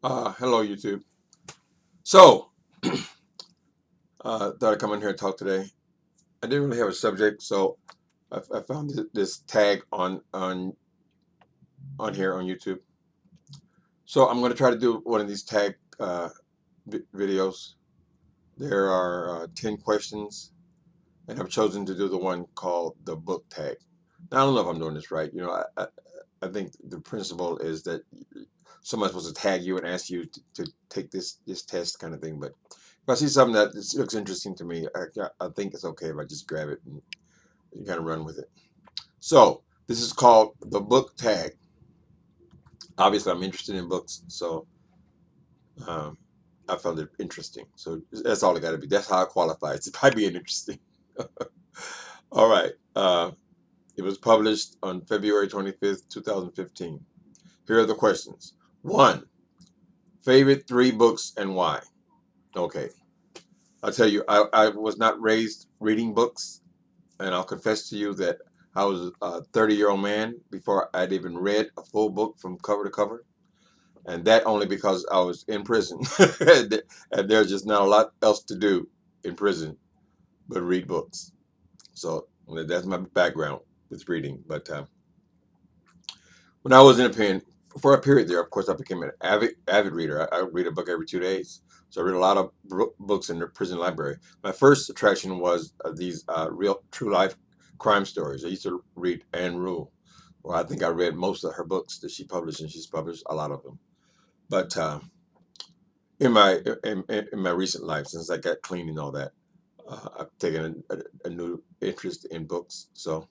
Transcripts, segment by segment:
Hello, YouTube. So, thought I'd come in here and talk today. I didn't really have a subject, so I found this tag on here on YouTube. So I'm going to try to do one of these tag videos. There are 10 questions, and I've chosen to do the one called the book tag. Now, I don't know if I'm doing this right. I think the principle is that someone's supposed to tag you and ask you to take this test kind of thing. But if I see something that looks interesting to me, I think it's okay if I just grab it and kind of run with it. So this is called the book tag. Obviously, I'm interested in books, so um, I found it interesting. So that's all it got to be. That's how I qualify. It's by being interesting. All right. It was published on February 25th, 2015. Here are the questions. One, favorite three books and why? Okay. I'll tell you, I was not raised reading books, and I'll confess to you that I was a 30-year-old man before I'd even read a full book from cover to cover, and that only because I was in prison, and there's just not a lot else to do in prison but read books. So that's my background with reading. But when I was in a pen for a period there, of course, I became an avid reader. I read a book every 2 days. So I read a lot of books in the prison library. My first attraction was these real true life crime stories. I used to read Anne Rule, or I think I read most of her books that she published, and she's published a lot of them. But in my recent life, since I got clean and all that, I've taken a new interest in books. So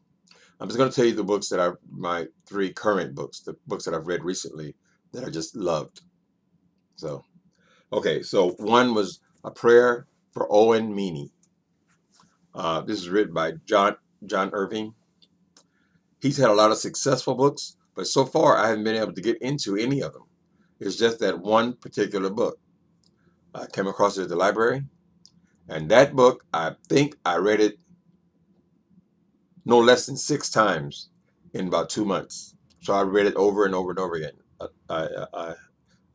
I'm just going to tell you the books that are my three current books, the books that I've read recently that I just loved. So, okay, so one was A Prayer for Owen Meany. This is written by John Irving. He's had a lot of successful books, but so far I haven't been able to get into any of them. It's just that one particular book. I came across it at the library, and that book, I think I read it no less than 6 times in about 2 months. So I read it over and over and over again. I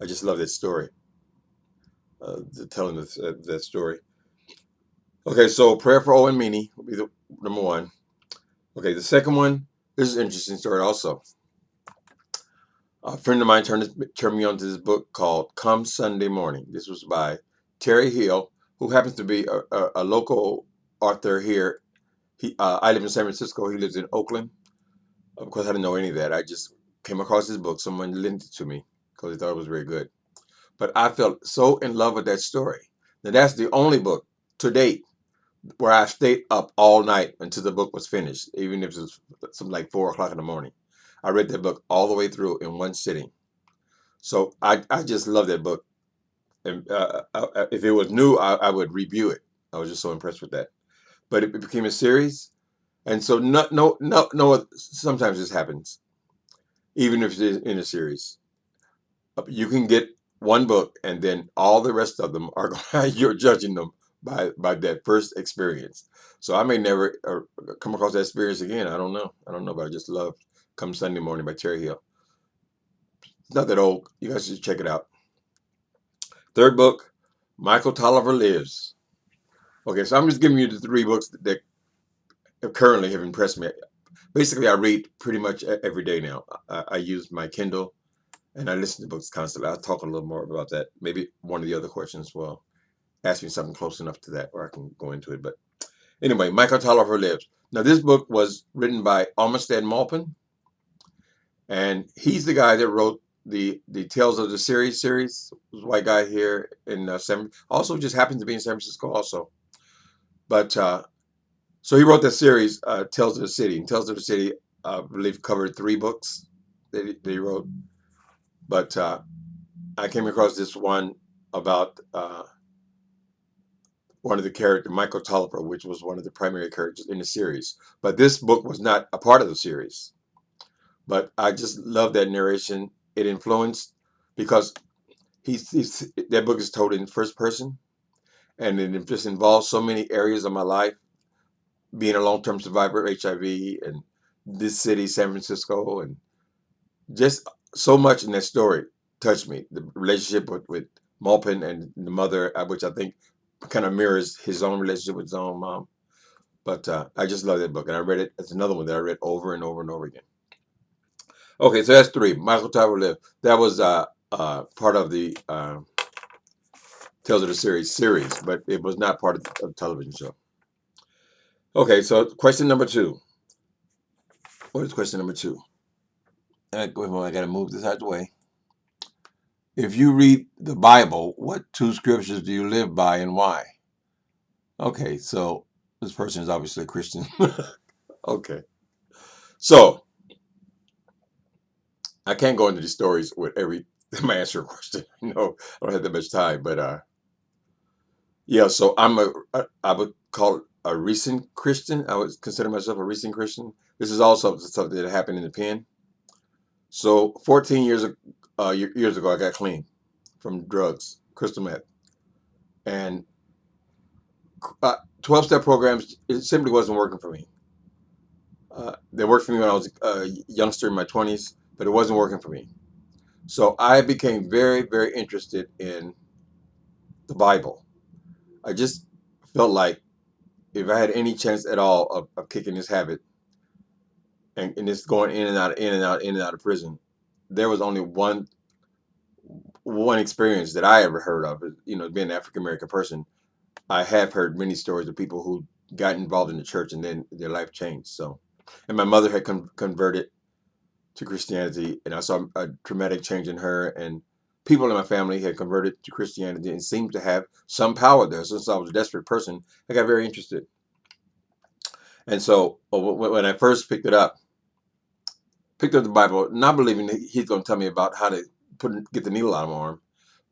just love that story, telling that story. Okay, so Prayer for Owen Meany will be the number one. Okay, the second one, this is an interesting story also. A friend of mine turned me on to this book called Come Sunday Morning. This was by Terry Hill, who happens to be a local author here. I live in San Francisco. He lives in Oakland. Of course, I didn't know any of that. I just came across his book. Someone lent it to me because he thought it was very good. But I felt so in love with that story. Now, that's the only book to date where I stayed up all night until the book was finished, even if it was something like 4 o'clock in the morning. I read that book all the way through in one sitting. So I just love that book. And if it was new, I would review it. I was just so impressed with that. But it became a series, and so no. Sometimes this happens, even if it's in a series. You can get one book, and then all the rest of them are you're judging them by that first experience. So I may never come across that experience again. I don't know. I don't know, but I just love Come Sunday Morning by Terry Hill. It's not that old. You guys should check it out. Third book, Michael Tolliver Lives. Okay, so I'm just giving you the three books that currently have impressed me. Basically, I read pretty much every day now. I use my Kindle and I listen to books constantly. I'll talk a little more about that. Maybe one of the other questions will ask me something close enough to that where I can go into it. But anyway, Michael Tolliver Lives. Now, this book was written by Armistead Maupin, and he's the guy that wrote the Tales of the series. White guy here in also just happens to be in San Francisco also. But so he wrote that series, Tales of the City. And Tales of the City, I believe, covered 3 books that he wrote. But I came across this one about one of the characters, Michael Tolliver, which was one of the primary characters in the series. But this book was not a part of the series. But I just love that narration. It influenced because that book is told in first person, and it just involves so many areas of my life, being a long-term survivor of HIV and this city, San Francisco, and just so much in that story. touched me. The relationship with Maupin and the mother, which I think kind of mirrors his own relationship with his own mom. But I just love that book, and I read it. It's another one that I read over and over and over again. Okay, so that's three. Michael Todd Will Live. That was part of the Tales of the series, but it was not part of the television show. Okay, so question number two. What is question number two? I got to move this out of the way. If you read the Bible, what two scriptures do you live by and why? Okay, so this person is obviously a Christian. Okay, so I can't go into these stories with every my answer question. No, I don't have that much time, but yeah. So I would call it a recent Christian. I would consider myself a recent Christian. This is also something that happened in the pen. So 14 years ago, I got clean from drugs, crystal meth, and 12-step programs. It simply wasn't working for me. They worked for me when I was a youngster in my 20s, but it wasn't working for me. So I became very, very interested in the Bible. I just felt like if I had any chance at all of kicking this habit and just going in and out, in and out, in and out of prison, there was only one experience that I ever heard of. You know, being an African American person, I have heard many stories of people who got involved in the church and then their life changed. So, and my mother had converted to Christianity, and I saw a dramatic change in her. And people in my family had converted to Christianity and seemed to have some power there. So since I was a desperate person, I got very interested. And so when I first picked up the Bible, not believing that he's going to tell me about how to get the needle out of my arm,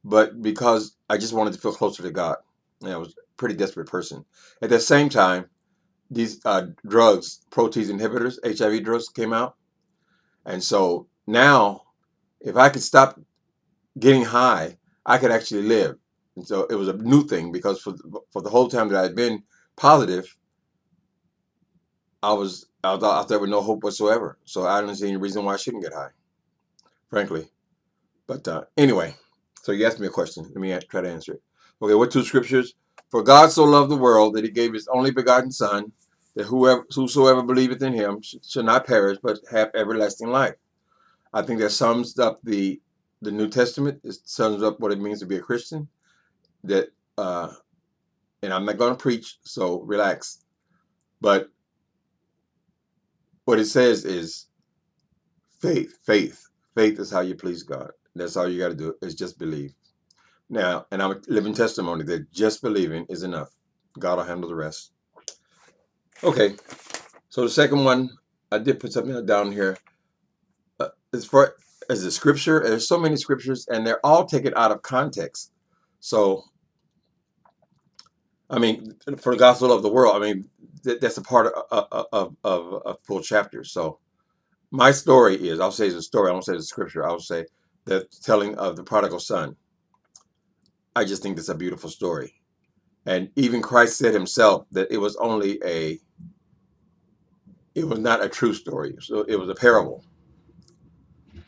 but because I just wanted to feel closer to God. And I was a pretty desperate person. At the same time, these drugs, protease inhibitors, HIV drugs came out. And so now, if I could stop getting high, I could actually live. And so it was a new thing because for the whole time that I had been positive, I was out there with no hope whatsoever. So I didn't see any reason why I shouldn't get high, frankly. But anyway, so you asked me a question. Let me try to answer it. Okay, what two scriptures? For God so loved the world that he gave his only begotten Son, that whosoever believeth in him should not perish but have everlasting life. I think that sums up the New Testament. It sums up what it means to be a Christian. That and I'm not going to preach, so relax. But what it says is faith. Faith is how you please God. That's all you got to do is just believe. Now, and I'm a living testimony that just believing is enough. God will handle the rest. Okay, so the second one, I did put something down here. As far as the scripture, there's so many scriptures, and they're all taken out of context. So, I mean, for the gospel of the world, I mean, that's a part of a full chapter. So, my story is, I'll say it's a story, I won't say it's a scripture, I'll say the telling of the prodigal son. I just think that's a beautiful story. And even Christ said himself that it was not a true story. So it was a parable.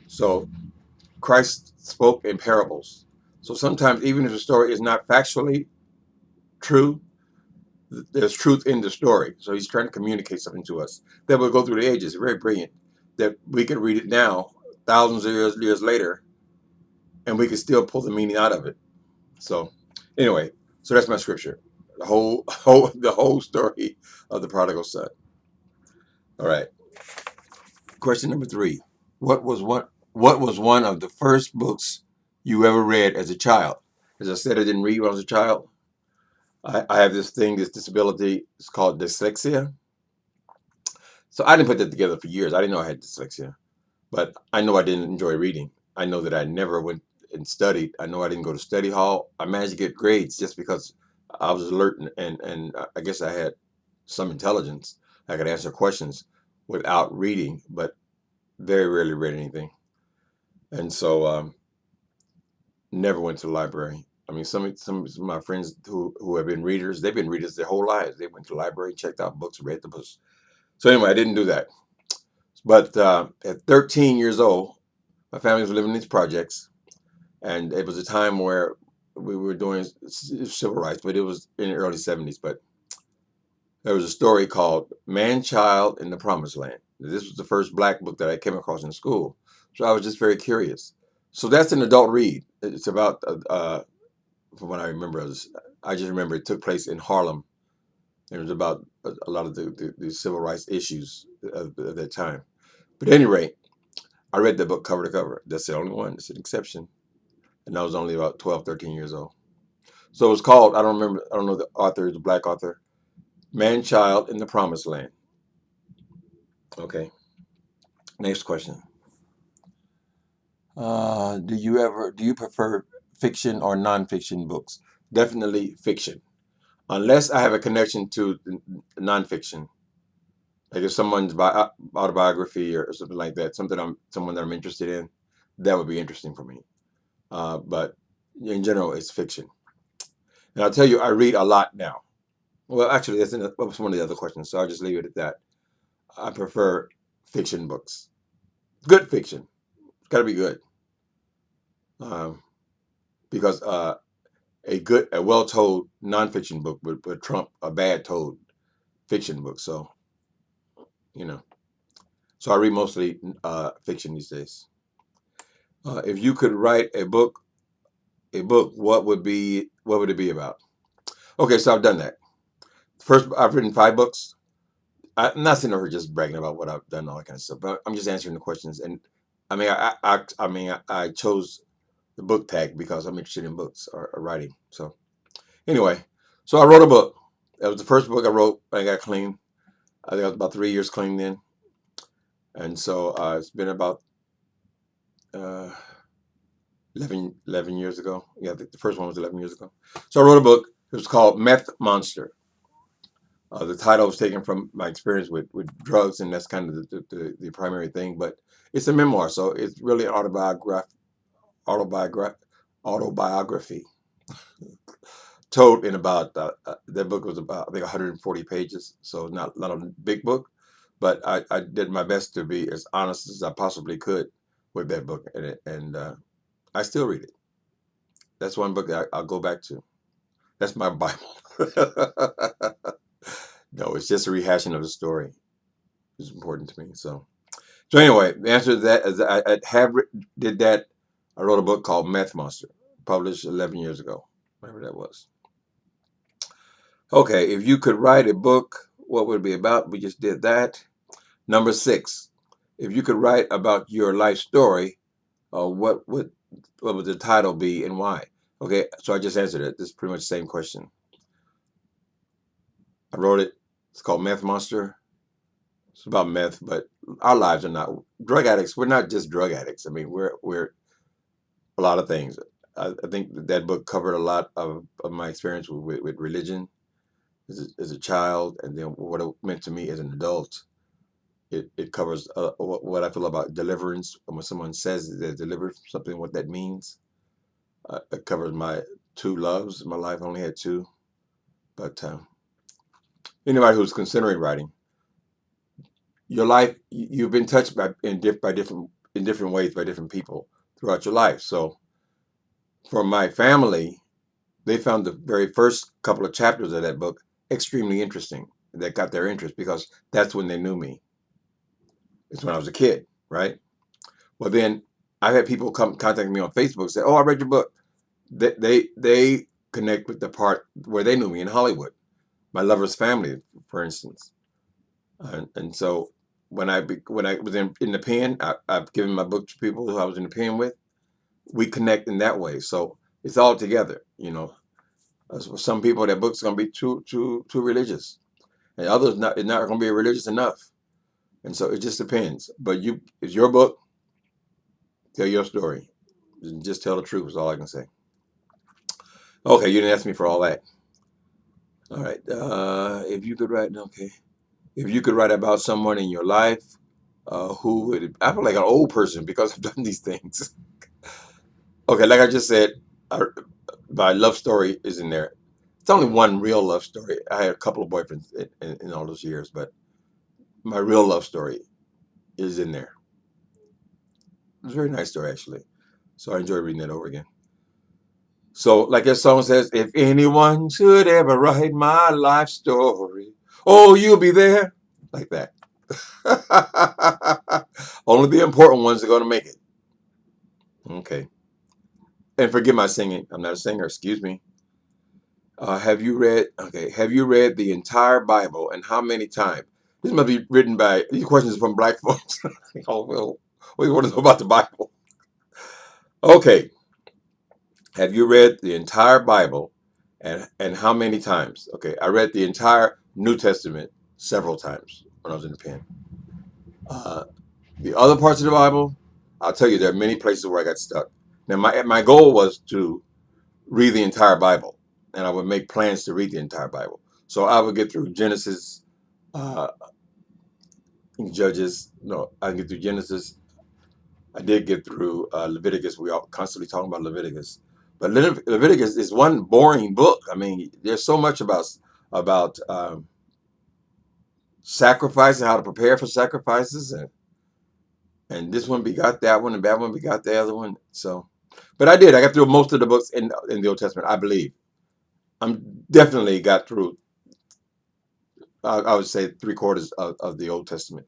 So Christ spoke in parables. So sometimes even if the story is not factually true, there's truth in the story. So he's trying to communicate something to us that will go through the ages. Very brilliant. That we can read it now, thousands of years later, and we can still pull the meaning out of it. So anyway, so that's my scripture. The whole story of the prodigal son. All right. Question number three. What was one of the first books you ever read as a child? As I said, I didn't read when I was a child. I have this disability. It's called dyslexia. So I didn't put that together for years. I didn't know I had dyslexia, but I know I didn't enjoy reading. I know that I never went and studied. I know I didn't go to study hall. I managed to get grades just because I was alert and I guess I had some intelligence. I could answer questions without reading, but very rarely read anything. And so never went to the library. I mean, some of my friends who have been readers, they've been readers their whole lives. They went to the library, checked out books, read the books. So anyway, I didn't do that. But at 13 years old, my family was living in these projects. And it was a time where we were doing civil rights, but it was in the early 70s. But there was a story called Man Child in the Promised Land. This was the first black book that I came across in school. So I was just very curious. So that's an adult read. It's about, from what I remember, I just remember it took place in Harlem. It was about a lot of the civil rights issues of that time. But at any rate, I read the book cover to cover. That's the only one. It's an exception. And I was only about 12, 13 years old. So it was called, I don't remember, I don't know the author, it's a black author, Man Child in the Promised Land. Okay. Next question. Do you prefer fiction or nonfiction books? Definitely fiction. Unless I have a connection to nonfiction. Like if someone's autobiography or something like that, someone that I'm interested in, that would be interesting for me. But in general, it's fiction. And I'll tell you, I read a lot now. Well, actually, that was one of the other questions, so I'll just leave it at that. I prefer fiction books. Good fiction. It's got to be good. Um, because a well-told nonfiction book would trump a bad-told fiction book. So, you know, so I read mostly fiction these days. If you could write a book, what would it be about? Okay, so I've done that. First, I've written 5 books. I'm not sitting over just bragging about what I've done, all that kind of stuff. But I'm just answering the questions. And I mean, I chose the book tag because I'm interested in books or writing. So anyway, so I wrote a book. That was the first book I wrote. I got clean. I think I was about 3 years clean then. And so it's been about uh, 11 years ago. Yeah, the first one was 11 years ago. So I wrote a book. It was called Meth Monster. The title was taken from my experience with drugs, and that's kind of the primary thing. But it's a memoir, so it's really an autobiography, autobiography told in about that book was about I think 140 pages, so not a big book, but I did my best to be as honest as I possibly could with that book, and I still read it. That's one book that I'll go back to. That's my Bible. No, it's just a rehashing of the story. It's important to me. So anyway, the answer to that is did that. I wrote a book called Meth Monster, published 11 years ago, whatever that was. Okay, if you could write a book, what would it be about? We just did that. Number 6, if you could write about your life story, what would the title be and why? Okay, so I just answered it. This is pretty much the same question. I wrote it. It's called Meth Monster. It's about meth, but our lives are not drug addicts. We're not just drug addicts. I mean, we're a lot of things. I think that book covered a lot of my experience with religion as a child, and then what it meant to me as an adult. It covers what I feel about deliverance. When someone says they're delivered from something, what that means. It covers my 2 loves. My life only had 2, but anybody who's considering writing, your life you've been touched by different in different ways by different people throughout your life. So for my family, they found the very first couple of chapters of that book extremely interesting. That got their interest because that's when they knew me. It's when I was a kid, right? Well, then I've had people come contact me on Facebook and say, "Oh, I read your book." They connect with the part where they knew me in Hollywood. My lover's family, for instance, and so when I was in the pen, I've given my book to people who I was in the pen with. We connect in that way, so it's all together. Some people that book's gonna be too religious, and others not gonna be religious enough, and so it just depends. But it's your book. Tell your story. Just tell the truth is all I can say. Okay, you didn't ask me for all that. All right. If you could write, okay. If you could write about someone in your life, who would it, I feel like an old person because I've done these things. Okay, like I just said, I, my love story is in there. It's only one real love story. I had a couple of boyfriends in all those years, but my real love story is in there. It's a very nice story, actually. So I enjoy reading that over again. So, like that song says, if anyone should ever write my life story, oh, you'll be there. Like that. Only the important ones are going to make it. Okay. And forgive my singing. I'm not a singer. Excuse me. Have you read? Okay. Have you read the entire Bible, and how many times? This must be written by. These questions are from black folks. Oh well, we want to know about the Bible. Okay. Have you read the entire Bible, and how many times? Okay. I read the entire New Testament several times when I was in the pen. Uh, the other parts of the Bible, I'll tell you, there are many places where I got stuck. Now, my goal was to read the entire Bible, and I would make plans to read the entire Bible. So I would get through Genesis, uh, Judges. No, I get through Genesis. I did get through Leviticus. We are constantly talking about Leviticus, but Leviticus is one boring book. I mean, there's so much about sacrifice and how to prepare for sacrifices, and this one begot that one, and that one begot the other one. So, but I did. I got through most of the books in the Old Testament. I believe I'm definitely got through. I would say 3/4 of the Old Testament.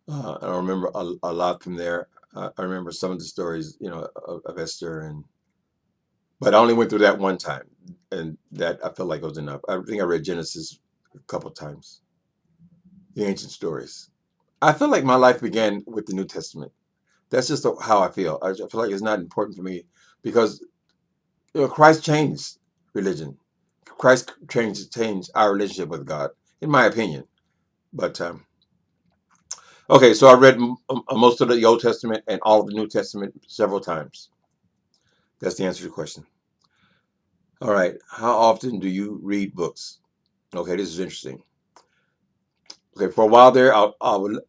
I remember a lot from there. I remember some of the stories, of Esther, but I only went through that one time, and that I felt like it was enough. I think I read Genesis a couple times, the ancient stories. I feel like my life began with the New Testament. That's just how I feel. I feel like it's not important for me because Christ changed religion. Christ changed our relationship with God, in my opinion. But okay, so I read most of the Old Testament and all of the New Testament several times. That's the answer to the question. All right, how often do you read books? Okay, this is interesting. Okay, for a while there, I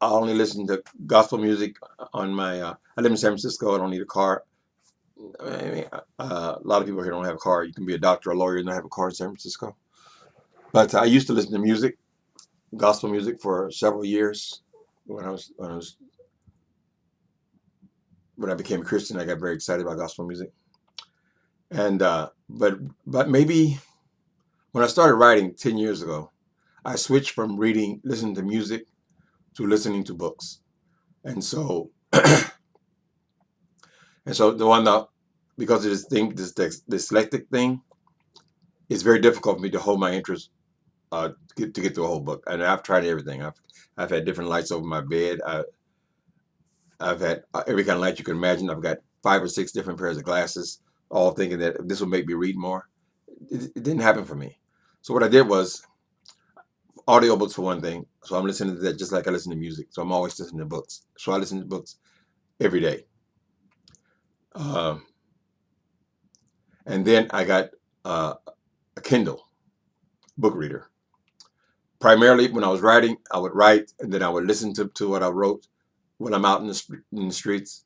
only listen to gospel music on my. I live in San Francisco. I don't need a car. I mean, a lot of people here don't have a car. You can be a doctor, a lawyer, and not have a car in San Francisco. But I used to listen to music, gospel music, for several years. When I became a Christian, I got very excited about gospel music. And but maybe when I started writing 10 years ago, I switched from listening to music, to listening to books. And so the one that, because of this dyslexic thing, it's very difficult for me to hold my interest, to get through a whole book. And I've tried everything. I've had different lights over my bed. I've had every kind of light you can imagine. I've got 5 or 6 different pairs of glasses, all thinking that this will make me read more. It didn't happen for me. So what I did was audiobooks for one thing. So I'm listening to that just like I listen to music. So I'm always listening to books. So I listen to books every day. Um, and then I got a Kindle book reader. Primarily, when I was writing, I would write, and then I would listen to what I wrote when I'm out in the streets.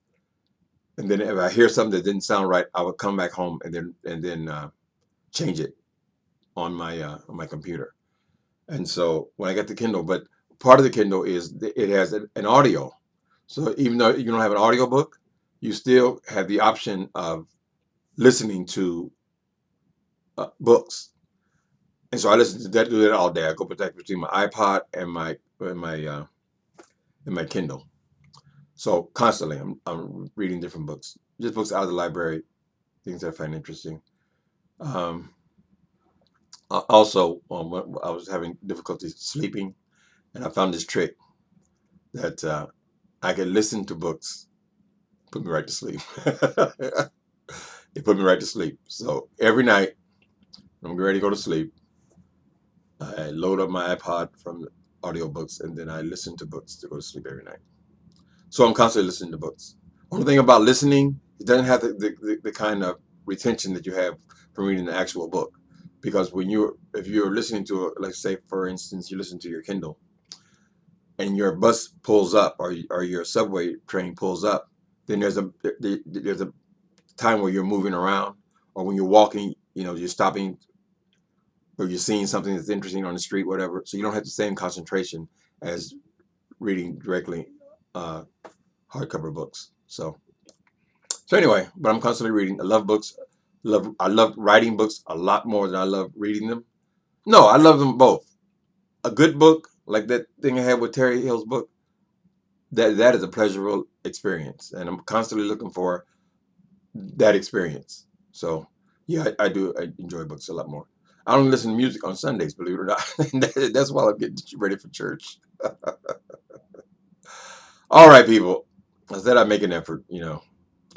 And then if I hear something that didn't sound right, I would come back home and then change it on my computer. And so when I got the Kindle, but part of the Kindle is it has an audio. So even though you don't have an audio book, you still have the option of listening to books. And so I listen to that, do that all day. I go back between my iPod and my Kindle. So constantly, I'm reading different books, just books out of the library, things I find interesting. Um, Also, when I was having difficulty sleeping, and I found this trick that I could listen to books, put me right to sleep. It put me right to sleep. So every night, when I'm ready to go to sleep, I load up my iPod from audiobooks, and then I listen to books to go to sleep every night. So I'm constantly listening to books. Only thing about listening, it doesn't have the kind of retention that you have from reading the actual book. Because if you're listening to, let's say, for instance, you listen to your Kindle, and your bus pulls up, or your subway train pulls up, then there's a time where you're moving around, or when you're walking, you're stopping, or you're seeing something that's interesting on the street, whatever. So you don't have the same concentration as reading directly hardcover books. So So anyway, but I'm constantly reading. I love books. I love writing books a lot more than I love reading them. No, I love them both. A good book, like that thing I had with Terry Hill's book, that is a pleasurable experience, and I'm constantly looking for that experience. So yeah, I do. I enjoy books a lot more. I don't listen to music on Sundays, believe it or not. That's while I'm getting ready for church. All right, people. I said I'd make an effort.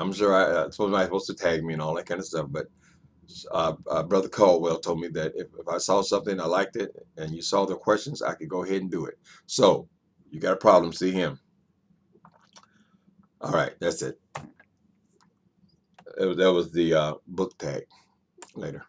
I'm sure I suppose I'm supposed to tag me and all that kind of stuff, but Brother Caldwell told me that if I saw something, I liked it, and you saw the questions, I could go ahead and do it. So you got a problem, see him. All right, that's it. That was the book tag. Later.